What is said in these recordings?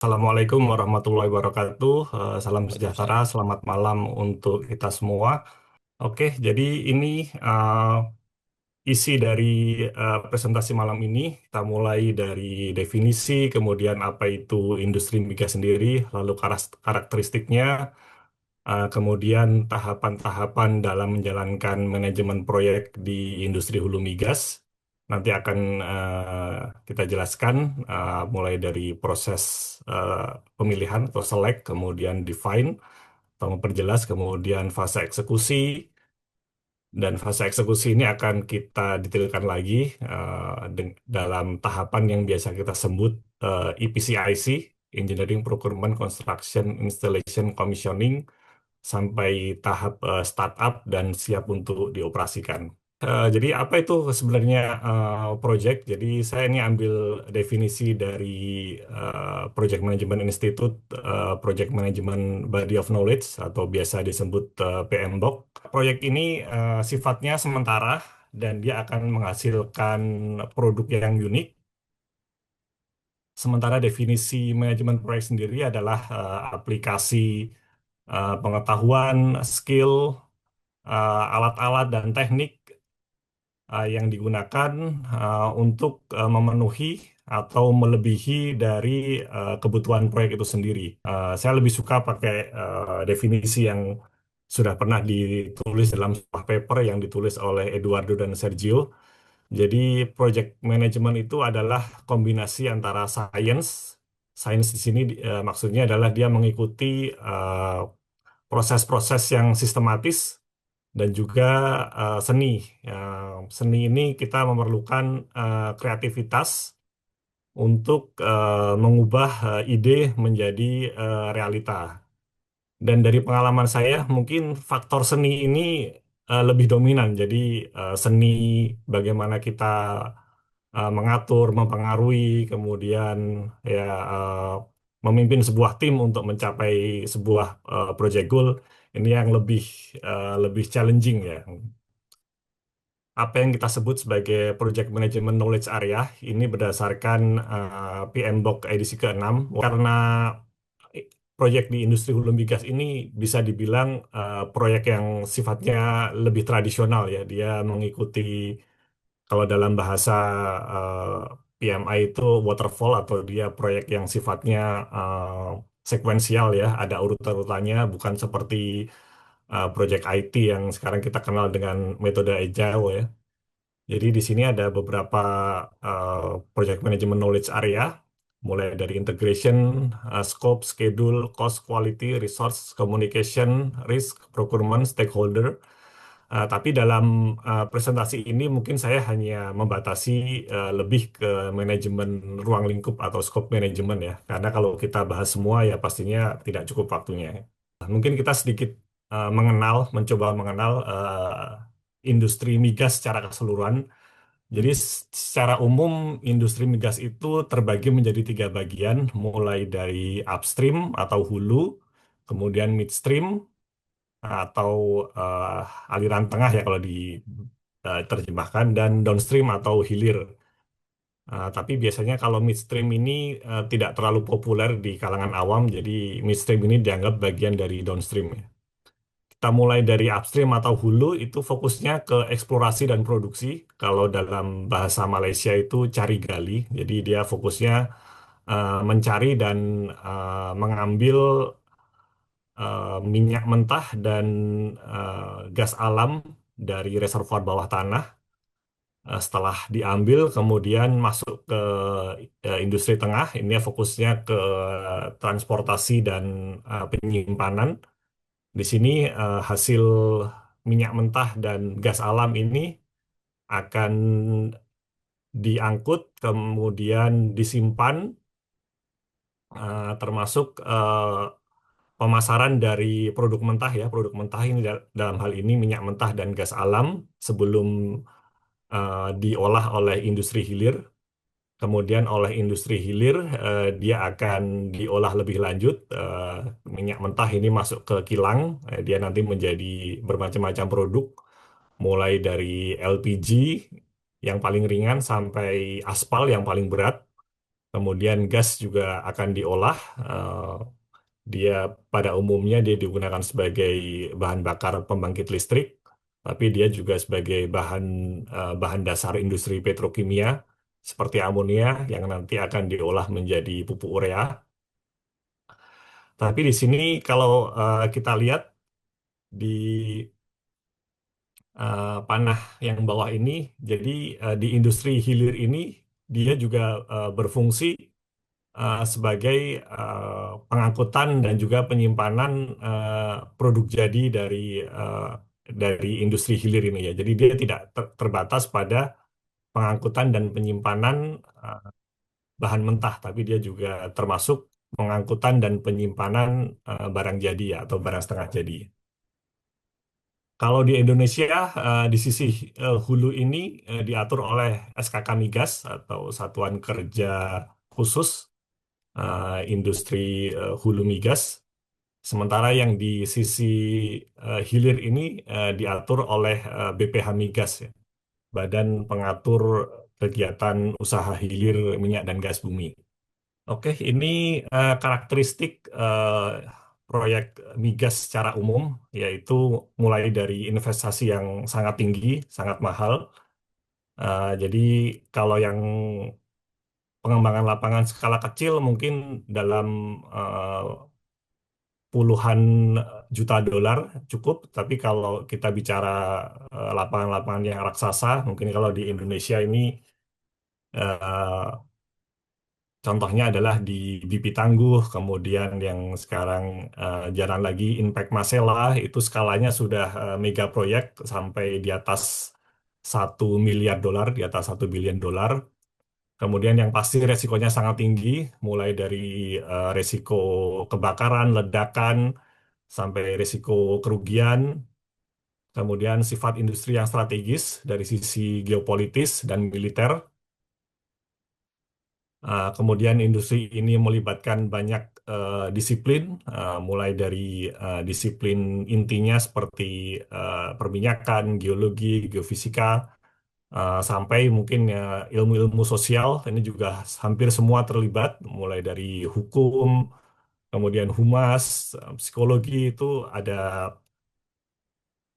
Assalamualaikum warahmatullahi wabarakatuh. Salam sejahtera, Waalaikumsalam. selamat malam untuk kita semua. Oke, jadi ini uh, isi dari presentasi malam ini. Kita mulai dari definisi, kemudian apa itu industri migas sendiri, lalu karakteristiknya, kemudian tahapan-tahapan dalam menjalankan manajemen proyek di industri hulu migas. Nanti akan kita jelaskan mulai dari proses eh, pemilihan atau select, kemudian define atau memperjelas, kemudian fase eksekusi, dan fase eksekusi ini akan kita detailkan lagi dalam tahapan yang biasa kita sebut EPCIC, Engineering, Procurement, Construction, Installation, Commissioning, sampai tahap startup dan siap untuk dioperasikan. Jadi apa itu sebenarnya project? Jadi saya ini ambil definisi dari Project Management Institute, Project Management Body of Knowledge atau biasa disebut PMBOK. Proyek ini sifatnya sementara dan dia akan menghasilkan produk yang unik. Sementara definisi manajemen proyek sendiri adalah aplikasi pengetahuan, skill, alat-alat dan teknik yang digunakan untuk memenuhi atau melebihi dari kebutuhan proyek itu sendiri. Saya lebih suka pakai definisi yang sudah pernah ditulis dalam sebuah paper yang ditulis oleh Eduardo dan Sergio. Jadi project management itu adalah kombinasi antara science. Science di sini maksudnya adalah dia mengikuti eh, proses-proses yang sistematis dan juga seni. Ya, seni ini kita memerlukan kreativitas untuk mengubah ide menjadi realita. Dan dari pengalaman saya, mungkin faktor seni ini lebih dominan. Jadi seni bagaimana kita mengatur, mempengaruhi, kemudian ya memimpin sebuah tim untuk mencapai sebuah project goal ini yang lebih challenging ya. Apa yang kita sebut sebagai Project Management Knowledge Area ini berdasarkan PMBOK edisi ke-6 karena proyek di industri hulu migas ini bisa dibilang proyek yang sifatnya lebih tradisional ya. Dia mengikuti kalau dalam bahasa eh, PMI itu waterfall atau dia proyek yang sifatnya sekuensial ya, ada urut-urutannya, bukan seperti proyek IT yang sekarang kita kenal dengan metode agile ya. Jadi di sini ada beberapa uh, project management knowledge area, mulai dari integration, scope, schedule, cost, quality, resource, communication, risk, procurement, stakeholder. Tapi dalam presentasi ini mungkin saya hanya membatasi lebih ke manajemen ruang lingkup atau scope management ya, karena kalau kita bahas semua ya pastinya tidak cukup waktunya. Mungkin kita sedikit mencoba mengenal industri migas secara keseluruhan. Jadi secara umum industri migas itu terbagi menjadi tiga bagian, mulai dari upstream atau hulu, kemudian midstream atau aliran tengah ya kalau diterjemahkan, dan downstream atau hilir. Tapi biasanya kalau midstream ini tidak terlalu populer di kalangan awam, jadi midstream ini dianggap bagian dari downstream ya. Kita mulai dari upstream atau hulu itu fokusnya ke eksplorasi dan produksi. Kalau dalam bahasa Malaysia itu cari gali. Jadi dia fokusnya mencari dan mengambil minyak mentah dan gas alam dari reservoir bawah tanah. Setelah diambil kemudian masuk ke industri tengah. Ini fokusnya ke transportasi dan penyimpanan. Di sini hasil minyak mentah dan gas alam ini akan diangkut, kemudian disimpan, termasuk pemasaran dari produk mentah ya. Produk mentah ini dalam hal ini minyak mentah dan gas alam sebelum diolah oleh industri hilir. Kemudian oleh industri hilir, dia akan diolah lebih lanjut. Minyak mentah ini masuk ke kilang, dia nanti menjadi bermacam-macam produk, mulai dari LPG yang paling ringan sampai aspal yang paling berat. Kemudian gas juga akan diolah. eh, Dia pada umumnya dia digunakan sebagai bahan bakar pembangkit listrik, tapi dia juga sebagai bahan dasar industri petrokimia seperti amonia yang nanti akan diolah menjadi pupuk urea. Tapi di sini kalau kita lihat di panah yang bawah ini, jadi di industri hilir ini dia juga berfungsi sebagai pengangkutan dan juga penyimpanan produk jadi eh, dari industri hilir ini ya. Jadi dia tidak terbatas pada pengangkutan dan penyimpanan eh, bahan mentah, tapi dia juga termasuk pengangkutan dan penyimpanan barang jadi ya atau barang setengah jadi. Kalau di Indonesia, di sisi hulu ini diatur oleh SKK Migas atau Satuan Kerja Khusus Industri Hulu Migas. Sementara yang di sisi hilir ini diatur oleh BPH Migas, ya, Badan Pengatur Kegiatan Usaha Hilir Minyak dan Gas Bumi. Oke, ini karakteristik proyek migas secara umum, yaitu mulai dari investasi yang sangat tinggi, sangat mahal. Jadi kalau yang pengembangan lapangan skala kecil mungkin dalam eh, puluhan juta dolar cukup, tapi kalau kita bicara lapangan-lapangan yang raksasa, mungkin kalau di Indonesia ini eh, contohnya adalah di BP Tangguh, kemudian yang sekarang jalan lagi Impact Masela, itu skalanya sudah mega proyek sampai di atas 1 miliar dolar, di atas 1 billion dolar. Kemudian yang pasti resikonya sangat tinggi, mulai dari resiko kebakaran, ledakan, sampai risiko kerugian, kemudian sifat industri yang strategis dari sisi geopolitis dan militer. Kemudian industri ini melibatkan banyak disiplin, mulai dari disiplin intinya seperti perminyakan, geologi, geofisika, sampai mungkin ilmu-ilmu sosial. Ini juga hampir semua terlibat, mulai dari hukum, kemudian humas, psikologi itu ada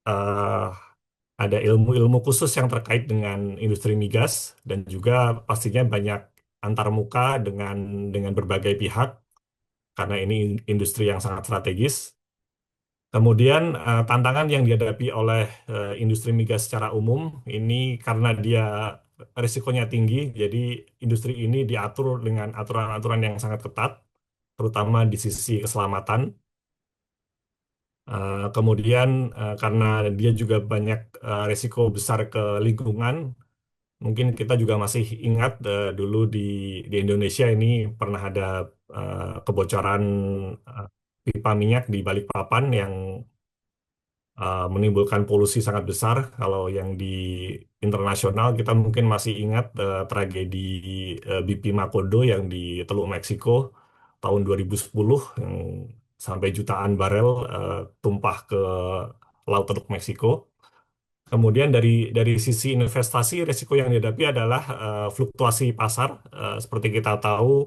eh, ada ilmu-ilmu khusus yang terkait dengan industri migas dan juga pastinya banyak antarmuka dengan berbagai pihak karena ini industri yang sangat strategis. Kemudian tantangan yang dihadapi oleh industri migas secara umum ini karena dia risikonya tinggi, jadi industri ini diatur dengan aturan-aturan yang sangat ketat, terutama di sisi keselamatan. Kemudian karena dia juga banyak risiko besar ke lingkungan. Mungkin kita juga masih ingat dulu di Indonesia ini pernah ada kebocoran eh, pipa minyak di Balikpapan yang menimbulkan polusi sangat besar. Kalau yang di internasional kita mungkin masih ingat tragedi BP Macondo yang di Teluk Meksiko tahun 2010 yang sampai jutaan barel tumpah ke Laut Teluk Meksiko. Kemudian dari sisi investasi, risiko yang dihadapi adalah fluktuasi pasar. Seperti kita tahu,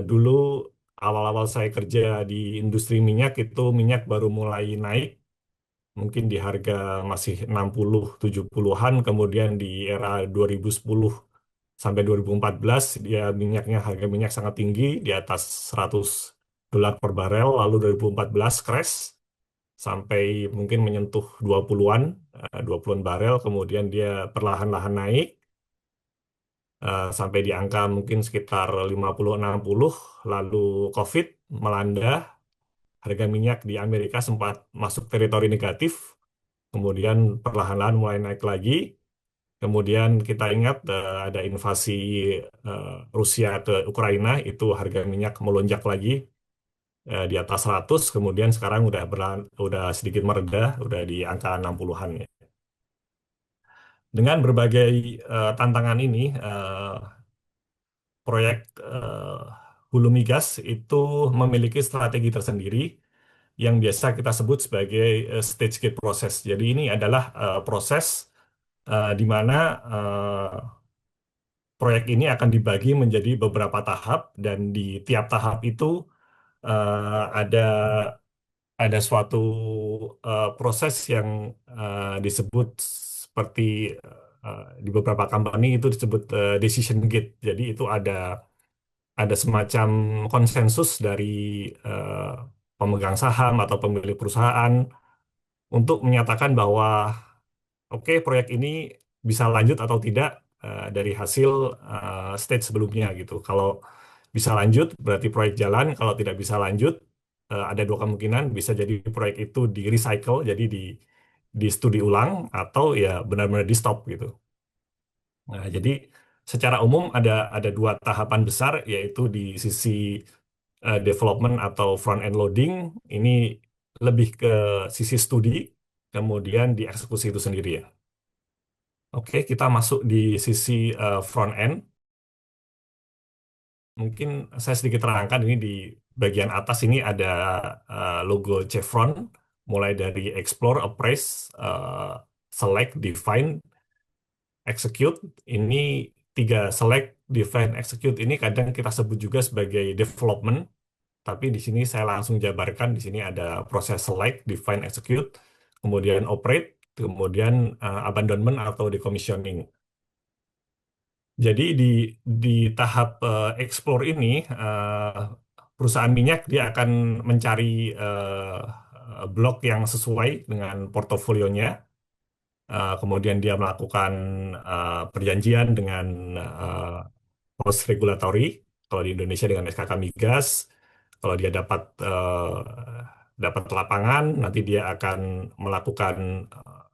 dulu awal-awal saya kerja di industri minyak itu minyak baru mulai naik, mungkin di harga masih 60 70-an, kemudian di era 2010 sampai 2014 dia harga minyak sangat tinggi di atas 100 dolar per barel, lalu 2014 crash sampai mungkin menyentuh 20-an, 20-an barel, kemudian dia perlahan-lahan naik sampai di angka mungkin sekitar 50-60, lalu COVID melanda, harga minyak di Amerika sempat masuk teritori negatif, kemudian perlahan-lahan mulai naik lagi, kemudian kita ingat ada invasi Rusia ke Ukraina, itu harga minyak melonjak lagi di atas 100, kemudian sekarang udah sedikit mereda, udah di angka 60-an ya. Dengan berbagai tantangan ini, proyek hulu migas itu memiliki strategi tersendiri yang biasa kita sebut sebagai stage gate process. Jadi ini adalah proses di mana proyek ini akan dibagi menjadi beberapa tahap dan di tiap tahap itu ada suatu proses yang disebut seperti di beberapa company itu disebut decision gate. Jadi itu ada semacam konsensus dari eh, pemegang saham atau pemilik perusahaan untuk menyatakan bahwa oke, proyek ini bisa lanjut atau tidak dari hasil stage sebelumnya gitu. Kalau bisa lanjut berarti proyek jalan, kalau tidak bisa lanjut ada dua kemungkinan, bisa jadi proyek itu di recycle, jadi di studi ulang atau ya benar-benar di stop gitu. Nah, jadi secara umum ada dua tahapan besar yaitu di sisi development atau front end loading ini lebih ke sisi studi, kemudian di eksekusi itu sendiri ya. Oke, kita masuk di sisi front end. Mungkin saya sedikit terangkan ini di bagian atas ini ada logo Chevron, mulai dari Explore, Appraise, Select, Define, Execute. Ini tiga Select, Define, Execute ini kadang kita sebut juga sebagai development, tapi di sini saya langsung jabarkan. Di sini ada proses Select, Define, Execute, kemudian Operate, kemudian Abandonment atau Decommissioning. Jadi di tahap explore ini perusahaan minyak dia akan mencari blok yang sesuai dengan portofolionya. Kemudian dia melakukan perjanjian dengan uh, pos regulatory. Kalau di Indonesia dengan SKK Migas. Kalau dia dapat lapangan, nanti dia akan melakukan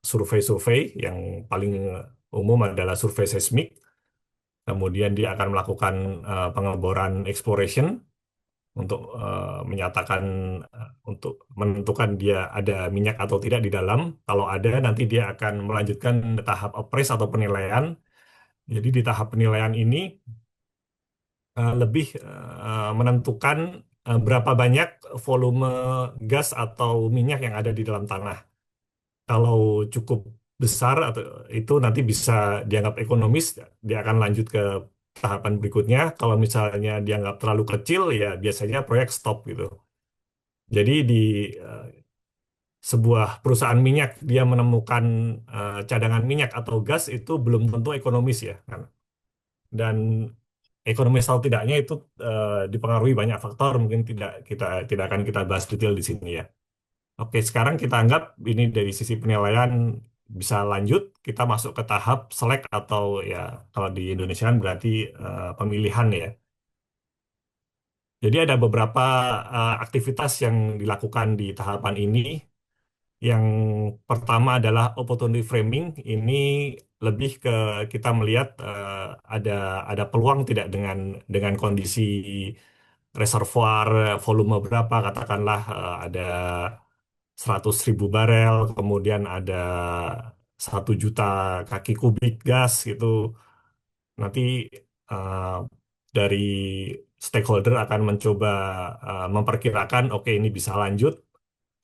survei-survei yang paling umum adalah survei seismik. Kemudian dia akan melakukan pengeboran exploration untuk menyatakan untuk menentukan dia ada minyak atau tidak di dalam. Kalau ada, nanti dia akan melanjutkan tahap appraise atau penilaian. Jadi di tahap penilaian ini lebih menentukan berapa banyak volume gas atau minyak yang ada di dalam tanah. Kalau cukup besar atau itu nanti bisa dianggap ekonomis, dia akan lanjut ke tahapan berikutnya. Kalau misalnya dianggap terlalu kecil, ya biasanya proyek stop gitu. Jadi di eh, sebuah perusahaan minyak dia menemukan cadangan minyak atau gas itu belum tentu ekonomis ya kan. Dan ekonomis atau tidaknya itu dipengaruhi banyak faktor, mungkin tidak akan kita bahas detail di sini ya. Oke, sekarang kita anggap ini dari sisi penilaian bisa lanjut, kita masuk ke tahap select atau ya kalau di Indonesia kan berarti pemilihan ya. Jadi ada beberapa aktivitas yang dilakukan di tahapan ini. Yang pertama adalah opportunity framing. Ini lebih ke kita melihat ada peluang tidak dengan kondisi reservoir volume berapa, katakanlah ada 100.000 barel, kemudian ada 1 juta kaki kubik gas gitu. Nanti eh, dari stakeholder akan mencoba memperkirakan, oke ini bisa lanjut.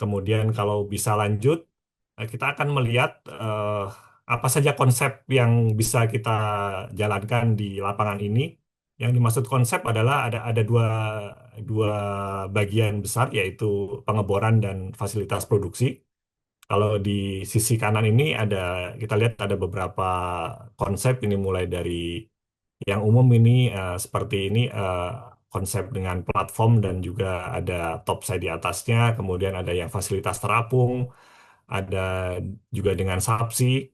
Kemudian kalau bisa lanjut, kita akan melihat apa saja konsep yang bisa kita jalankan di lapangan ini. Yang dimaksud konsep adalah ada dua bagian besar, yaitu pengeboran dan fasilitas produksi. Kalau di sisi kanan ini kita lihat ada beberapa konsep ini mulai dari yang umum ini seperti ini konsep dengan platform dan juga ada topside di atasnya, kemudian ada yang fasilitas terapung, ada juga dengan subsea.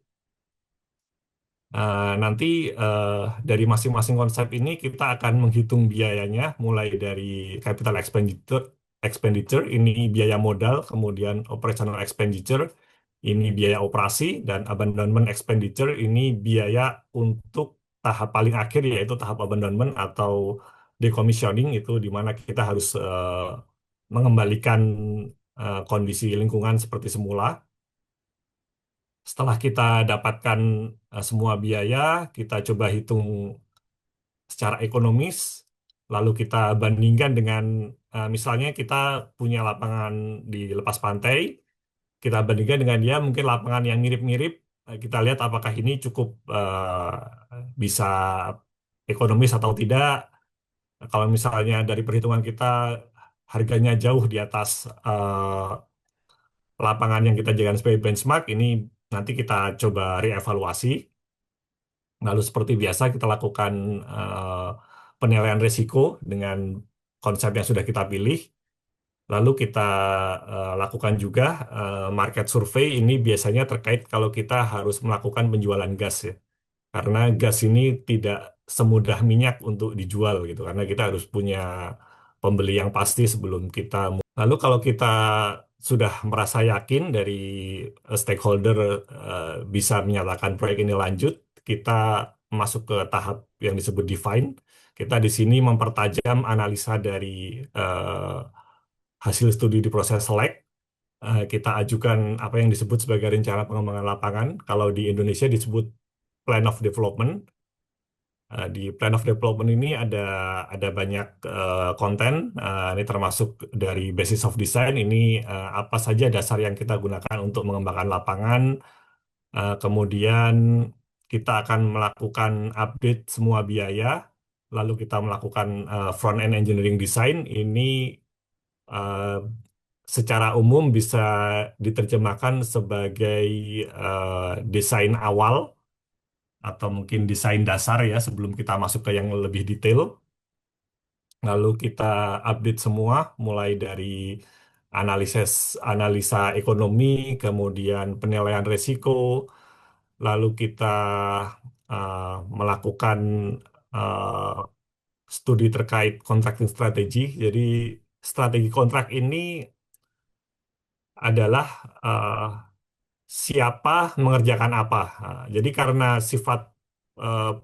Nanti eh, dari masing-masing konsep ini kita akan menghitung biayanya mulai dari capital expenditure ini biaya modal, kemudian operational expenditure ini biaya operasi, dan abandonment expenditure ini biaya untuk tahap paling akhir yaitu tahap abandonment atau decommissioning, itu di mana kita harus mengembalikan kondisi lingkungan seperti semula. Setelah kita dapatkan semua biaya, kita coba hitung secara ekonomis, lalu kita bandingkan dengan misalnya kita punya lapangan di lepas pantai, kita bandingkan dengan dia mungkin lapangan yang mirip-mirip, kita lihat apakah ini cukup bisa ekonomis atau tidak. Kalau misalnya dari perhitungan kita harganya jauh di atas lapangan yang kita jadikan sebagai benchmark, ini nanti kita coba reevaluasi. Lalu seperti biasa kita lakukan penilaian risiko dengan konsep yang sudah kita pilih. Lalu kita lakukan juga market survey. Ini biasanya terkait kalau kita harus melakukan penjualan gas ya. Karena gas ini tidak semudah minyak untuk dijual gitu. Karena kita harus punya pembeli yang pasti sebelum kita. Lalu kalau kita sudah merasa yakin dari stakeholder bisa menyatakan proyek ini lanjut, kita masuk ke tahap yang disebut define. Kita di sini mempertajam analisa dari eh, hasil studi di proses select. Kita ajukan apa yang disebut sebagai rencana pengembangan lapangan. Kalau di Indonesia disebut plan of development. Di plan of development ini ada banyak konten. Ini termasuk dari basis of design. Ini apa saja dasar yang kita gunakan untuk mengembangkan lapangan. Kemudian kita akan melakukan update semua biaya. Lalu kita melakukan front end engineering design. Ini eh, secara umum bisa diterjemahkan sebagai desain awal atau mungkin desain dasar ya sebelum kita masuk ke yang lebih detail. Lalu kita update semua mulai dari analisis analisa ekonomi, kemudian penilaian risiko, lalu kita melakukan uh, studi terkait contracting strategi. Jadi strategi kontrak ini adalah uh, siapa mengerjakan apa. Jadi karena sifat uh,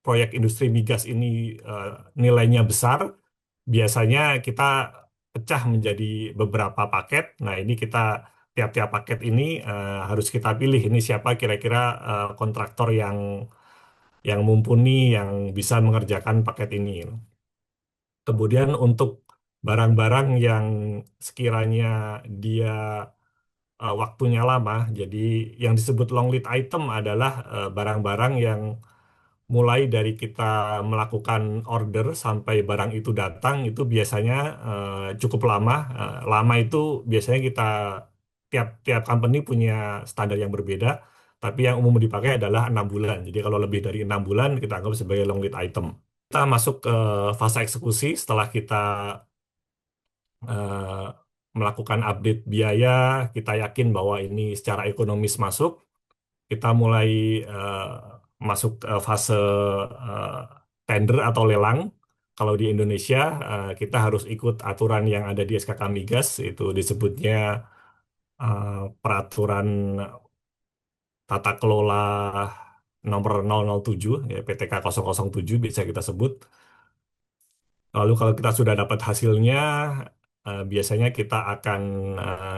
proyek industri migas ini uh, nilainya besar, biasanya kita pecah menjadi beberapa paket. Nah, ini kita tiap-tiap paket ini harus kita pilih ini siapa kira-kira kontraktor yang mumpuni yang bisa mengerjakan paket ini. Kemudian untuk barang-barang yang sekiranya dia waktunya lama, jadi yang disebut long lead item adalah barang-barang yang mulai dari kita melakukan order sampai barang itu datang itu biasanya cukup lama. Lama itu biasanya kita tiap tiap company punya standar yang berbeda, tapi yang umum dipakai adalah 6 bulan. Jadi kalau lebih dari 6 bulan kita anggap sebagai long lead item. Kita masuk ke fase eksekusi setelah kita eh, melakukan update biaya, kita yakin bahwa ini secara ekonomis masuk. Kita mulai eh, masuk fase eh, tender atau lelang. Kalau di Indonesia, kita harus ikut aturan yang ada di SKK Migas, itu disebutnya Peraturan Tata Kelola nomor 007, ya, PTK 007 bisa kita sebut. Lalu kalau kita sudah dapat hasilnya, biasanya kita akan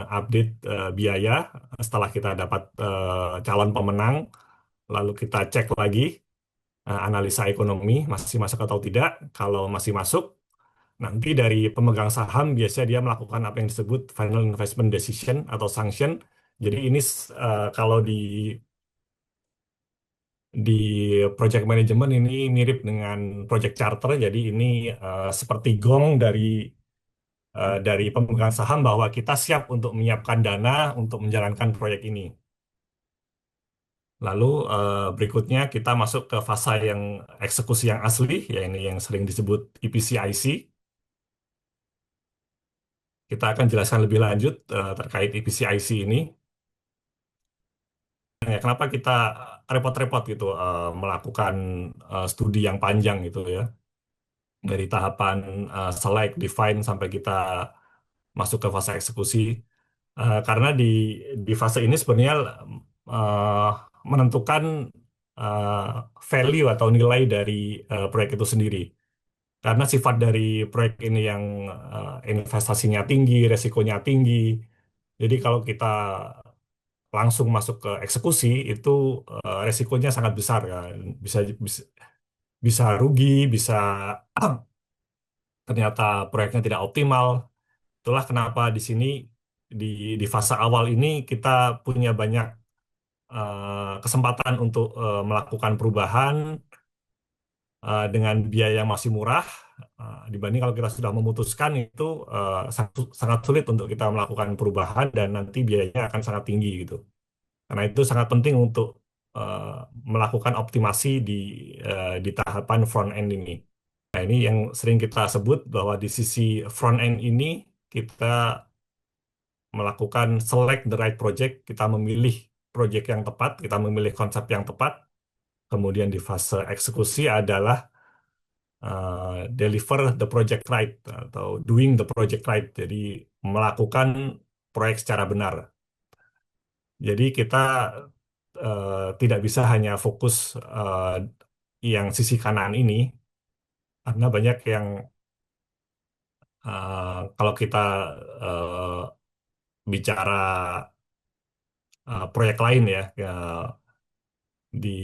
update biaya setelah kita dapat calon pemenang. Lalu kita cek lagi analisa ekonomi masih masuk atau tidak. Kalau masih masuk, nanti dari pemegang saham biasanya dia melakukan apa yang disebut final investment decision atau sanction. Jadi ini kalau di project management ini mirip dengan project charter. Jadi ini seperti gong dari pemegang saham bahwa kita siap untuk menyiapkan dana untuk menjalankan proyek ini. Lalu berikutnya kita masuk ke fase yang eksekusi yang asli, ya ini yang sering disebut EPCIC. Kita akan jelaskan lebih lanjut terkait EPCIC ini. Ya, kenapa kita repot-repot gitu melakukan studi yang panjang gitu ya. Dari tahapan select, define sampai kita masuk ke fase eksekusi. Karena di fase ini sebenarnya eh, menentukan eh, value atau nilai dari proyek itu sendiri. Karena sifat dari proyek ini yang investasinya tinggi, resikonya tinggi. Jadi kalau kita langsung masuk ke eksekusi itu resikonya sangat besar kan. Bisa bisa, bisa rugi, bisa ternyata proyeknya tidak optimal. Itulah kenapa di sini di di fase awal ini kita punya banyak kesempatan untuk melakukan perubahan dengan biaya yang masih murah dibanding kalau kita sudah memutuskan itu sangat sulit untuk kita melakukan perubahan dan nanti biayanya akan sangat tinggi gitu. Karena itu sangat penting untuk eh, melakukan optimasi di tahapan front end ini. Nah, ini yang sering kita sebut bahwa di sisi front end ini kita melakukan select the right project, kita memilih project yang tepat, kita memilih konsep yang tepat. Kemudian di fase eksekusi adalah deliver the project right atau doing the project right. Jadi melakukan proyek secara benar. Jadi kita tidak bisa hanya fokus yang sisi kanan ini, karena banyak yang kalau kita bicara proyek lain ya, di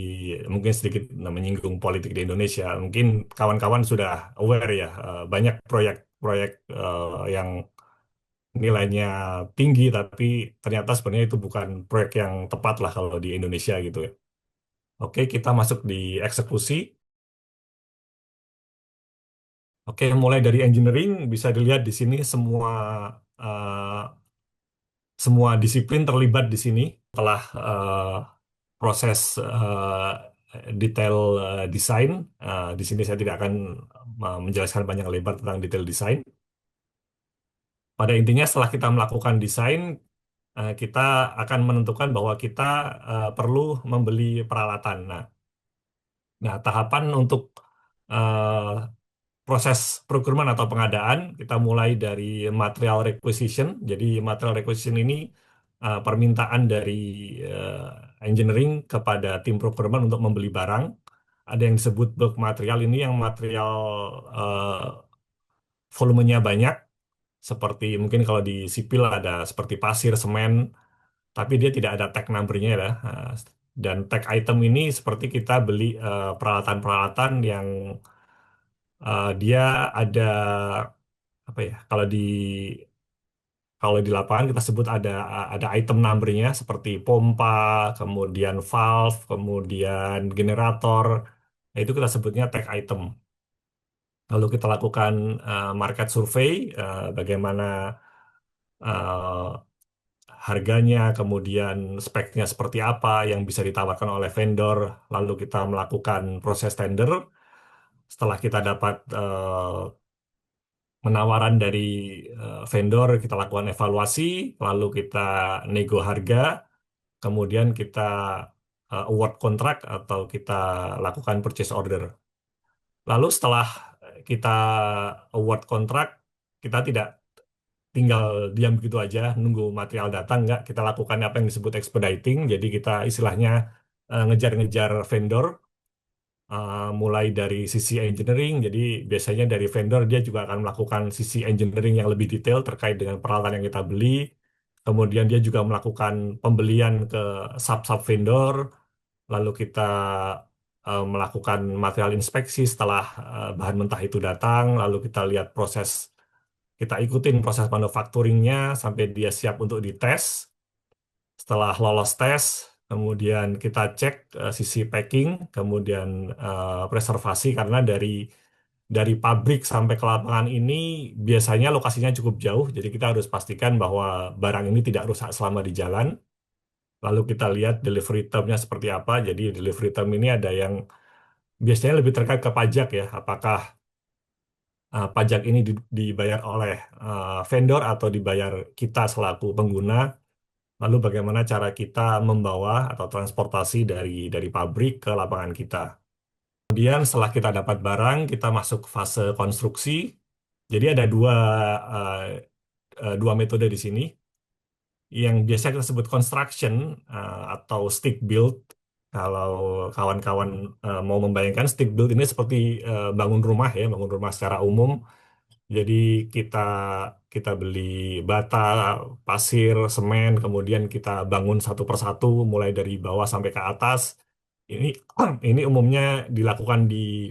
mungkin sedikit menyinggung politik di Indonesia, mungkin kawan-kawan sudah aware ya, banyak proyek-proyek yang nilainya tinggi, tapi ternyata sebenarnya itu bukan proyek yang tepat lah kalau di Indonesia gitu ya. Oke, kita masuk di eksekusi. Oke, mulai dari engineering bisa dilihat di sini semua disiplin terlibat di sini. Setelah proses detail desain, di sini saya tidak akan menjelaskan panjang lebar tentang detail desain. Pada intinya setelah kita melakukan desain, kita akan menentukan bahwa kita perlu membeli peralatan. Nah, tahapan untuk eh, proses procurement atau pengadaan, kita mulai dari material requisition. Jadi material requisition ini permintaan dari engineering kepada tim procurement untuk membeli barang. Ada yang disebut bulk material, ini yang material eh, volumenya banyak, seperti mungkin kalau di sipil ada seperti pasir, semen, tapi dia tidak ada tag number-nya ya. Dan tag item ini seperti kita beli peralatan-peralatan yang dia ada apa ya? Kalau di lapangan kita sebut ada item number-nya seperti pompa, kemudian valve, kemudian generator. Nah, itu kita sebutnya tag item. Lalu kita lakukan market survey, bagaimana eh, harganya, kemudian speknya seperti apa yang bisa ditawarkan oleh vendor. Lalu kita melakukan proses tender. Setelah kita dapat penawaran dari vendor, kita lakukan evaluasi, lalu kita nego harga, kemudian kita award kontrak atau kita lakukan purchase order. Lalu setelah kita award kontrak, kita tidak tinggal diam begitu aja nunggu material datang, nggak, kita lakukan apa yang disebut expediting. Jadi kita istilahnya ngejar-ngejar vendor, mulai dari sisi engineering. Jadi biasanya dari vendor dia juga akan melakukan sisi engineering yang lebih detail terkait dengan peralatan yang kita beli. Kemudian dia juga melakukan pembelian ke sub-sub vendor. Lalu kita melakukan material inspeksi setelah bahan mentah itu datang. Lalu kita lihat kita ikutin proses manufacturingnya sampai dia siap untuk dites. Setelah lolos tes, kemudian kita cek sisi packing, kemudian preservasi, karena dari pabrik sampai ke lapangan ini biasanya lokasinya cukup jauh, jadi kita harus pastikan bahwa barang ini tidak rusak selama di jalan. Lalu kita lihat delivery term-nya seperti apa. Jadi delivery term ini ada yang biasanya lebih terkait ke pajak ya, apakah pajak ini dibayar oleh vendor atau dibayar kita selaku pengguna. Lalu bagaimana cara kita membawa atau transportasi dari pabrik ke lapangan kita. Kemudian setelah kita dapat barang, kita masuk fase konstruksi. Jadi ada eh, dua metode di sini. Yang biasa kita sebut construction atau stick build. Kalau kawan-kawan mau membayangkan stick build ini seperti bangun rumah ya, bangun rumah secara umum. Jadi kita kita beli bata, pasir, semen, kemudian kita bangun satu persatu mulai dari bawah sampai ke atas. Ini ini umumnya dilakukan di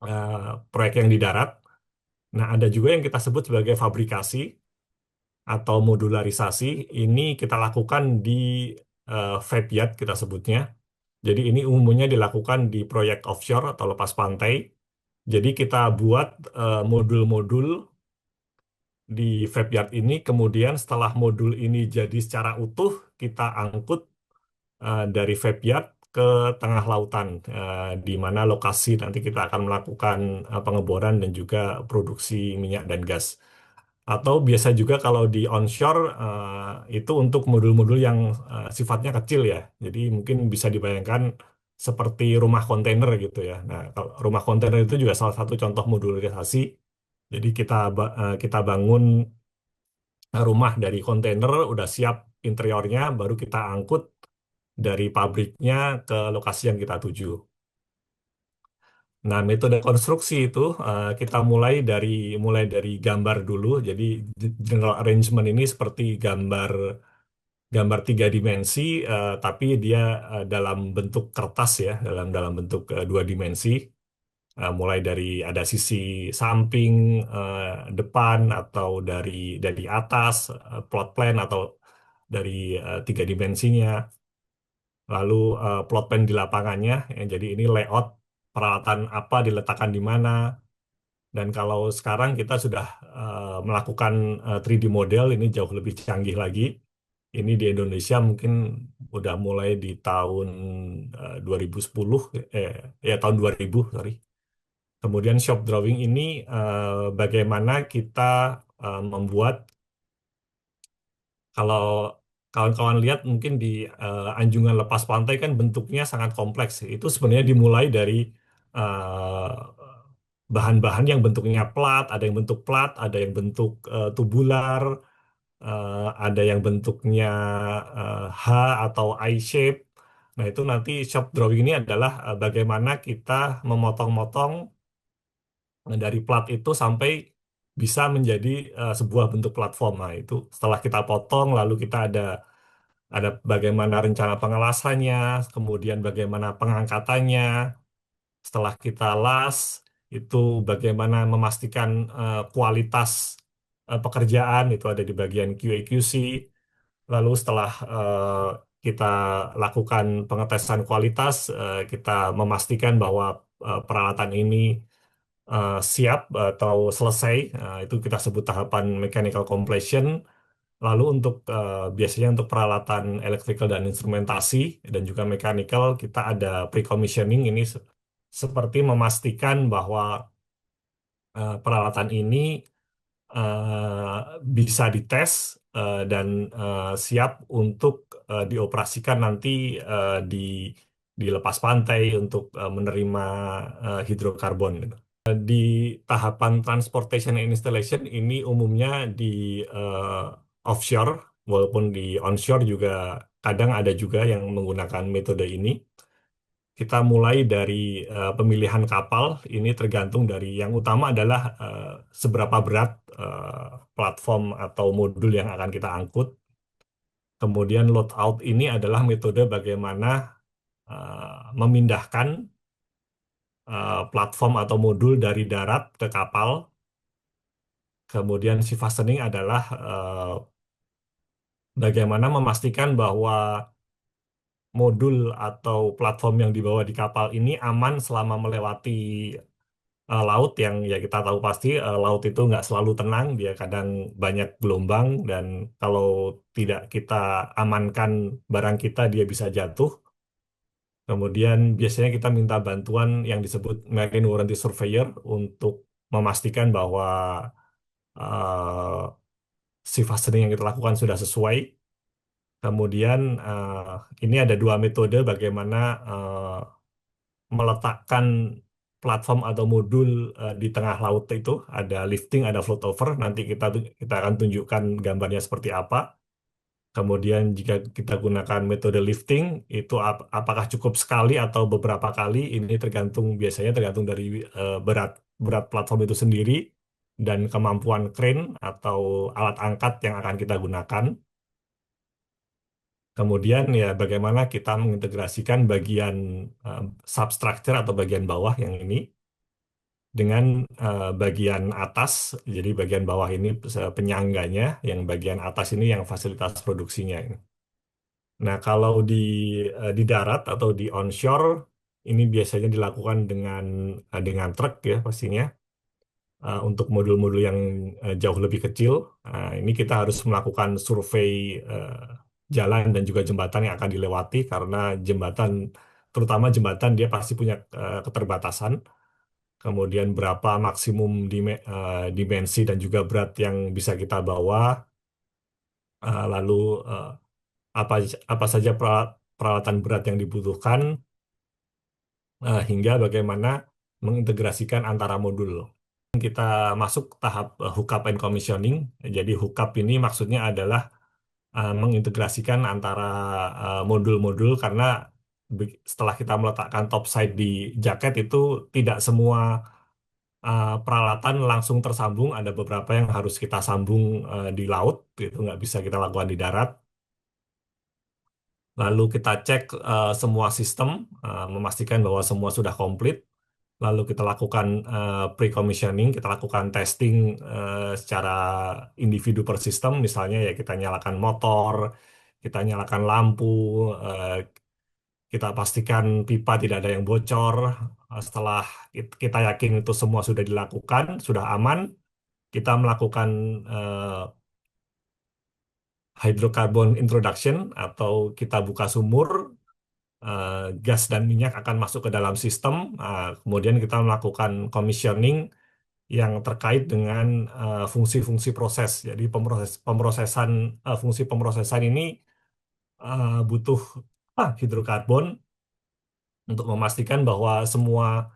eh, proyek yang di darat. Nah, ada juga yang kita sebut sebagai fabrikasi atau modularisasi. Ini kita lakukan di fab yard kita sebutnya. Jadi ini umumnya dilakukan di proyek offshore atau lepas pantai. Jadi kita buat modul-modul di Vape ini, kemudian setelah modul ini jadi secara utuh, kita angkut dari Vape ke tengah lautan, di mana lokasi nanti kita akan melakukan pengeboran dan juga produksi minyak dan gas. Atau biasa juga kalau di onshore itu untuk modul-modul yang sifatnya kecil ya. Jadi mungkin bisa dibayangkan seperti rumah kontainer gitu ya. Nah, kalau rumah kontainer itu juga salah satu contoh modularisasi. Jadi kita bangun rumah dari kontainer, udah siap interiornya, baru kita angkut dari pabriknya ke lokasi yang kita tuju. Nah, metode konstruksi itu kita mulai dari gambar dulu. Jadi general arrangement ini seperti gambar gambar 3 dimensi, tapi dia dalam bentuk kertas ya, dalam dalam bentuk 2 dimensi. Mulai dari ada sisi samping, eh, depan, atau dari atas, plot plan atau dari 3 dimensinya. Lalu plot plan di lapangannya, jadi ini layout peralatan apa diletakkan di mana. Dan kalau sekarang kita sudah melakukan 3D model, ini jauh lebih canggih lagi. Ini di Indonesia mungkin udah mulai di tahun 2010, eh ya tahun 2000, sorry. Kemudian shop drawing ini bagaimana kita membuat, kalau kawan-kawan lihat mungkin di anjungan lepas pantai kan bentuknya sangat kompleks. Itu sebenarnya dimulai dari eh, bahan-bahan yang bentuknya plat, ada yang bentuk plat, ada yang bentuk tubular, ada yang bentuknya H atau I shape. Nah, itu nanti shop drawing ini adalah bagaimana kita memotong-motong dari plat itu sampai bisa menjadi sebuah bentuk platform. Nah, itu setelah kita potong, lalu kita ada bagaimana rencana pengelasannya, kemudian bagaimana pengangkatannya. Setelah kita las, itu bagaimana memastikan kualitas pekerjaan itu ada di bagian QA/QC. Lalu setelah kita lakukan pengetesan kualitas, kita memastikan bahwa peralatan ini siap atau selesai. Itu kita sebut tahapan mechanical completion. Lalu untuk biasanya untuk peralatan electrical dan instrumentasi dan juga mechanical, kita ada pre-commissioning. Ini seperti memastikan bahwa peralatan ini bisa dites dan siap untuk dioperasikan nanti di lepas pantai untuk menerima hidrokarbon gitu. Di tahapan transportation and installation ini umumnya di offshore, walaupun di onshore juga kadang ada juga yang menggunakan metode ini. Kita mulai dari pemilihan kapal, ini tergantung dari yang utama adalah seberapa berat platform atau modul yang akan kita angkut. Kemudian load out ini adalah metode bagaimana memindahkan platform atau modul dari darat ke kapal. Kemudian si fastening adalah bagaimana memastikan bahwa modul atau platform yang dibawa di kapal ini aman selama melewati laut, yang ya kita tahu pasti laut itu nggak selalu tenang, dia kadang banyak gelombang, dan kalau tidak kita amankan barang kita, dia bisa jatuh. Kemudian biasanya kita minta bantuan yang disebut Marine Warranty Surveyor untuk memastikan bahwa eh, si fastening yang kita lakukan sudah sesuai. Kemudian ini ada dua metode bagaimana meletakkan platform atau modul di tengah laut itu. Ada lifting, ada float over. Nanti kita akan tunjukkan gambarnya seperti apa. Kemudian jika kita gunakan metode lifting, itu apakah cukup sekali atau beberapa kali? Ini biasanya tergantung dari berat berat platform itu sendiri dan kemampuan crane atau alat angkat yang akan kita gunakan. Kemudian ya bagaimana kita mengintegrasikan bagian eh, substructure atau bagian bawah yang ini dengan bagian atas. Jadi bagian bawah ini penyangganya, yang bagian atas ini yang fasilitas produksinya. Nah, kalau di darat atau di onshore ini biasanya dilakukan dengan truk ya pastinya. Untuk modul-modul yang jauh lebih kecil, ini kita harus melakukan survei eh, jalan dan juga jembatan yang akan dilewati karena jembatan, terutama jembatan dia pasti punya keterbatasan. Kemudian berapa maksimum dimensi dan juga berat yang bisa kita bawa, lalu eh, apa apa saja peralatan berat yang dibutuhkan, hingga bagaimana mengintegrasikan antara modul. Kita masuk tahap hookup and commissioning. Jadi hookup ini maksudnya adalah mengintegrasikan antara modul-modul karena setelah kita meletakkan topside di jaket itu tidak semua peralatan langsung tersambung. Ada beberapa yang harus kita sambung di laut, itu nggak bisa kita lakukan di darat. Lalu kita cek semua sistem, memastikan bahwa semua sudah komplit. Lalu kita lakukan pre-commissioning, kita lakukan testing secara individu per sistem, misalnya ya kita nyalakan motor, kita nyalakan lampu, eh, kita pastikan pipa tidak ada yang bocor. Setelah kita yakin itu semua sudah dilakukan, sudah aman, kita melakukan eh, hydrocarbon introduction atau kita buka sumur, eh, gas dan minyak akan masuk ke dalam sistem. Kemudian kita melakukan commissioning yang terkait dengan fungsi-fungsi proses. Jadi fungsi pemrosesan ini butuh hidrokarbon untuk memastikan bahwa semua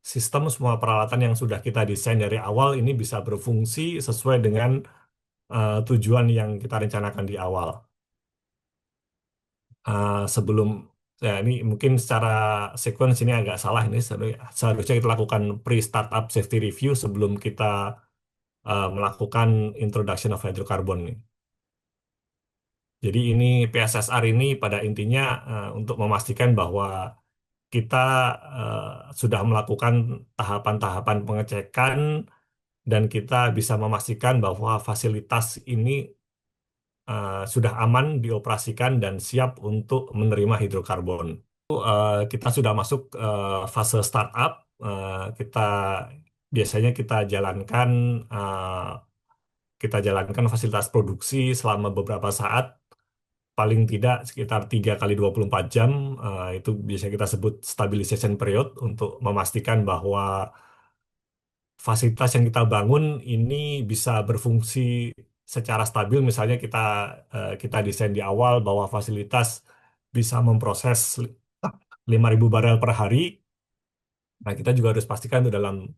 sistem, semua peralatan yang sudah kita desain dari awal ini bisa berfungsi sesuai dengan tujuan yang kita rencanakan di awal. Sebelum ya ini mungkin secara sequence ini agak salah ini seharusnya kita lakukan pre-startup safety review sebelum kita melakukan introduction of hydrocarbon nih. Jadi ini PSSR ini pada intinya untuk memastikan bahwa kita eh, sudah melakukan tahapan-tahapan pengecekan dan kita bisa memastikan bahwa fasilitas ini sudah aman dioperasikan dan siap untuk menerima hidrokarbon. Kita sudah masuk fase startup. Kita biasanya kita jalankan fasilitas produksi selama beberapa saat, paling tidak sekitar 3 kali 24 jam. Itu biasa kita sebut stabilization period untuk memastikan bahwa fasilitas yang kita bangun ini bisa berfungsi secara stabil. Misalnya kita desain di awal bahwa fasilitas bisa memproses 5.000 barel per hari. Nah, kita juga harus pastikan itu dalam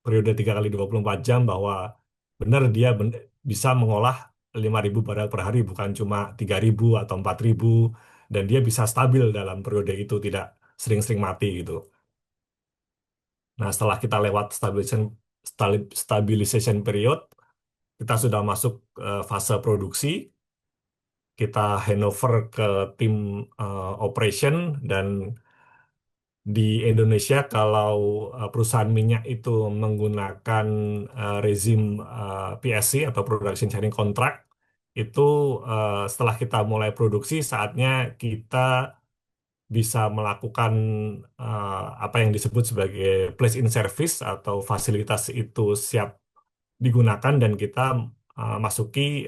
periode 3 kali 24 jam bahwa benar dia bisa mengolah 5.000 barel per hari, bukan cuma 3.000 atau 4.000, dan dia bisa stabil dalam periode itu, tidak sering-sering mati gitu. Nah, setelah kita lewat stabilization period, kita sudah masuk fase produksi, kita handover ke tim operation. Dan di Indonesia, kalau perusahaan minyak itu menggunakan rezim PSC atau Production Sharing Contract, itu setelah kita mulai produksi, saatnya kita bisa melakukan apa yang disebut sebagai place in service atau fasilitas itu siap digunakan dan kita masuki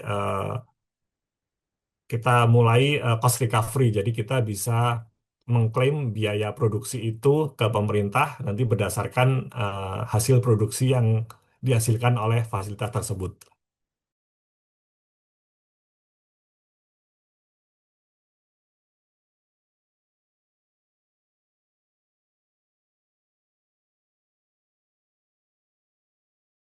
kita mulai cost recovery. Jadi kita bisa mengklaim biaya produksi itu ke pemerintah nanti berdasarkan hasil produksi yang dihasilkan oleh fasilitas tersebut.